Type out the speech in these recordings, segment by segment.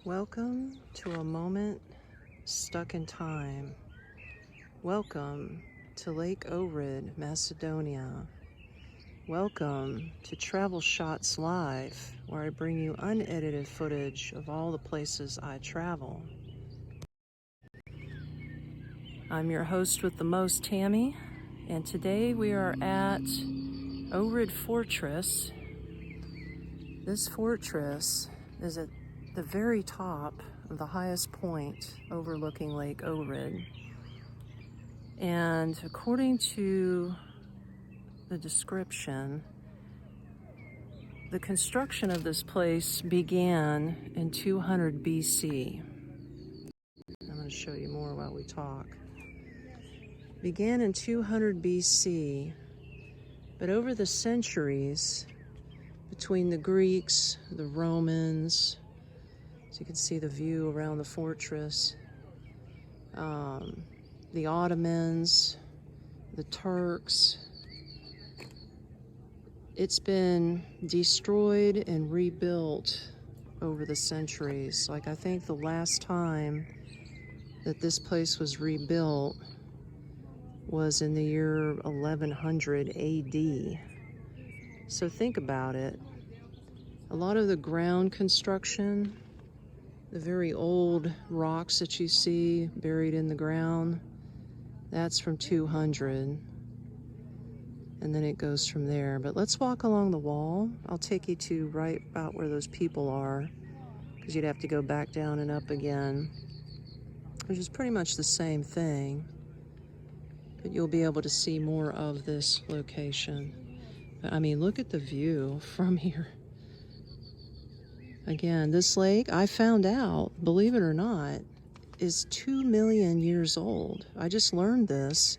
Welcome to a moment stuck in time. Welcome to Lake Ohrid, Macedonia. Welcome to Travel Shots Live, where I bring you unedited footage of all the places I travel. I'm your host with the most, Tammy, and today we are at Ohrid Fortress. This fortress is at the very top of the highest point overlooking Lake Ohrid. And according to the description, the construction of this place began in 200 BC. I'm going to show you more while we talk. Began in 200 BC, but over the centuries, between the Greeks, the Romans, so you can see the view around the fortress, the Ottomans, the Turks, it's been destroyed and rebuilt over the centuries. Like, I think the last time that this place was rebuilt was in the year 1100 AD. So think about it. A lot of the ground construction, the very old rocks that you see buried in the ground, that's from 200. And then it goes from there. But let's walk along the wall. I'll take you to right about where those people are, because you'd have to go back down and up again, which is pretty much the same thing. But you'll be able to see more of this location. But I mean, look at the view from here. Again, this lake, I found out, believe it or not, is 2 million years old. I just learned this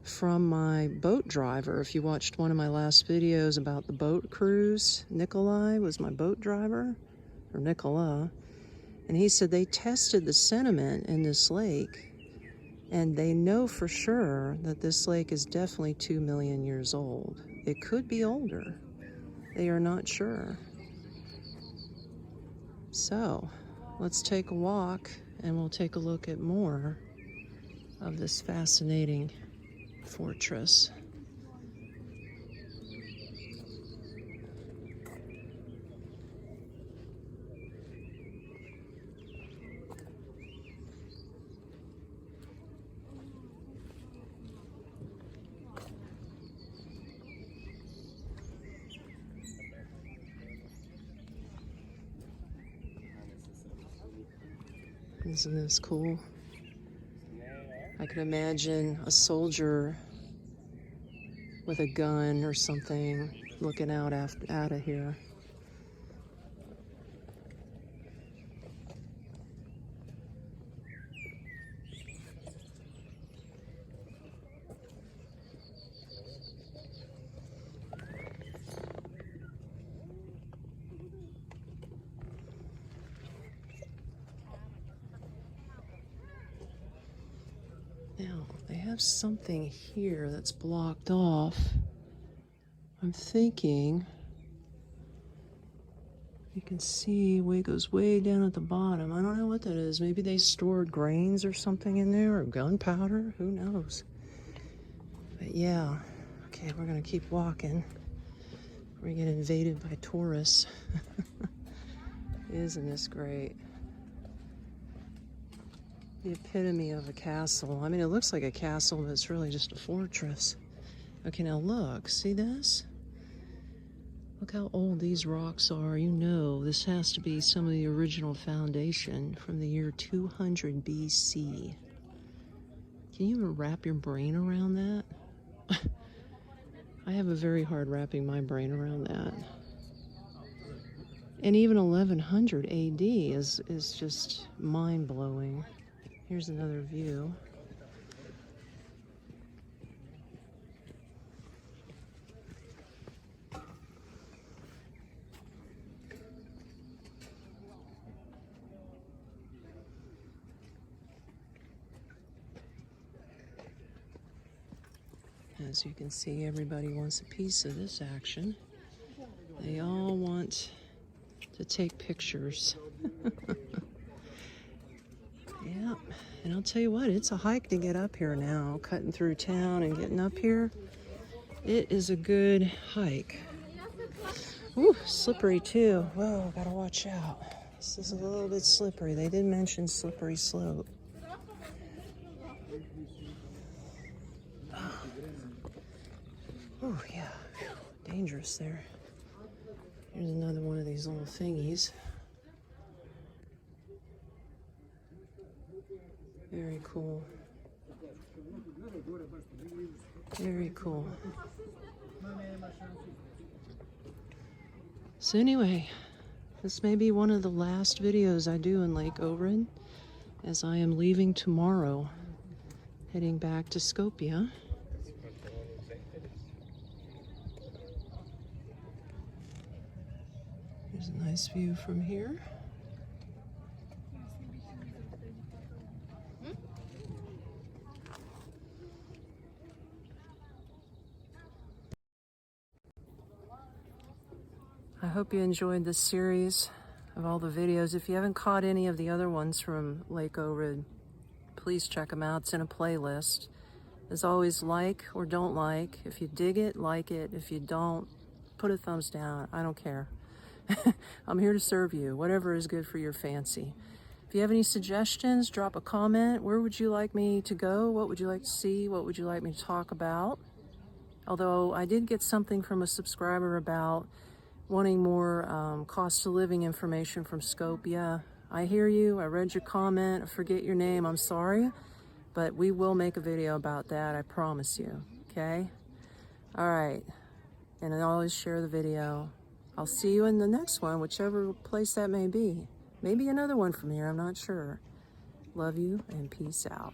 from my boat driver. If you watched one of my last videos about the boat cruise, Nikolai was my boat driver, or Nicola, and he said they tested the sediment in this lake, and they know for sure that this lake is definitely 2 million years old. It could be older. They are not sure. So, let's take a walk and we'll take a look at more of this fascinating fortress. Isn't this cool? I could imagine a soldier with a gun or something looking out of here. Now, they have something here that's blocked off. I'm thinking you can see it goes way down at the bottom. I don't know what that is. Maybe they stored grains or something in there, or gunpowder. Who knows? But yeah, okay, we're gonna keep walking. We get invaded by tourists. Isn't this great? The epitome of a castle. I mean, it looks like a castle, but it's really just a fortress. Okay, now look, see this? Look how old these rocks are. You know, this has to be some of the original foundation from the year 200 BC. Can you even wrap your brain around that? I have a very hard wrapping my brain around that. And even 1100 AD is just mind-blowing. Here's another view. As you can see, everybody wants a piece of this action. They all want to take pictures. Yeah, and I'll tell you what, it's a hike to get up here now. Cutting through town and getting up here, it is a good hike. Ooh, slippery too. Whoa, gotta watch out. This is a little bit slippery. They did mention slippery slope. Oh, yeah. Dangerous there. Here's another one of these little thingies. Very cool. Very cool. So anyway, this may be one of the last videos I do in Lake Ohrid, as I am leaving tomorrow, heading back to Skopje. There's a nice view from here. I hope you enjoyed this series of all the videos. If you haven't caught any of the other ones from Lake Ohrid, please check them out. It's in a playlist. As always, like or don't like. If you dig it, like it. If you don't, put a thumbs down. I don't care. I'm here to serve you, whatever is good for your fancy. If you have any suggestions, drop a comment. Where would you like me to go? What would you like to see? What would you like me to talk about? Although I did get something from a subscriber about wanting more cost of living information from Skopje. I hear you. I read your comment. I forget your name. I'm sorry. But we will make a video about that. I promise you. Okay? All right. And I always share the video. I'll see you in the next one, whichever place that may be. Maybe another one from here. I'm not sure. Love you and peace out.